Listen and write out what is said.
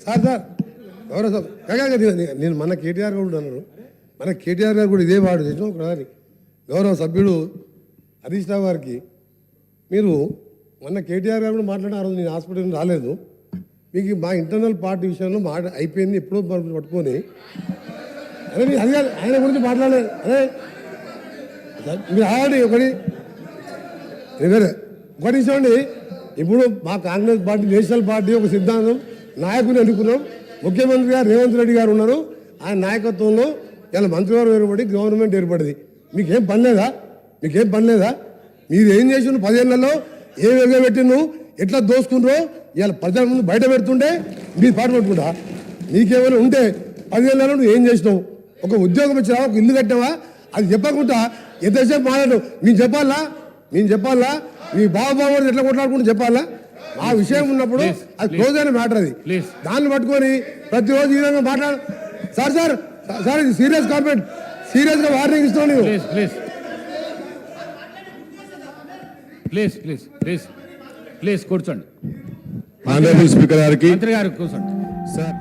Sir గౌరవ నేను మన కేటీఆర్ కూడా అన్నాను, మన కేటీఆర్ గారు కూడా ఇదే వాడు చేసిన ఒకసారి గౌరవ సభ్యుడు హరీష్ రావు గారికి మీరు మొన్న కేటీఆర్ గారు కూడా మాట్లాడిన ఆ రోజు నేను హాస్పిటల్ రాలేదు, మీకు మా ఇంటర్నల్ పార్టీ విషయంలో మాట అయిపోయింది ఎప్పుడో పట్టుకొని అదే మీరు అది ఆయన గురించి మాట్లాడలేదు. అదే మీరు ఆగండి ఒకటి చూడండి. ఇప్పుడు మా కాంగ్రెస్ పార్టీ నేషనల్ పార్టీ ఒక సిద్ధాంతం నాయకుని ఎన్నుకున్నాం, ముఖ్యమంత్రి గారు రేవంత్ రెడ్డి గారు ఉన్నారు, ఆయన నాయకత్వంలో ఇలా మంత్రివర్గం ఏర్పడి గవర్నమెంట్ ఏర్పడింది. మీకేం పని లేదా? మీకేం పని లేదా? మీరు ఏం చేసిన 10 ఏళ్లలో ఏం ఎగబెట్టిను, ఎట్లా దోసుకున్నారో ఇలా ప్రజల ముందు బయట పెడుతుంటే మీరు పాటు పెట్టుకుంటా. నీకేమైనా ఉంటే 10 ఏళ్లలో నువ్వు ఏం చేసినావు? ఒక ఉద్యోగం వచ్చినా, ఒక ఇల్లు కట్టినావా? అది చెప్పకుండా ఎంతసేపు మాట్లాడు. మేము చెప్పాలా మీ బావబాబు ఎట్లా కొట్లాడుకుంటూ చెప్పాలా? ఆ విషయం ఉన్నప్పుడు అది క్లోజ్ అయిన మ్యాటర్. అది దాన్ని పట్టుకొని ప్రతిరోజు ఈ విధంగా మాట్లాడు. సార్ ఇది సీరియస్ కామెంట్, సీరియస్గా వార్నింగ్ ఇస్తున్నాను. ప్లీజ్ కూర్చోండి. ఆనరబుల్ స్పీకర్ గారికి మంత్రి గారు కూర్చోండి సార్.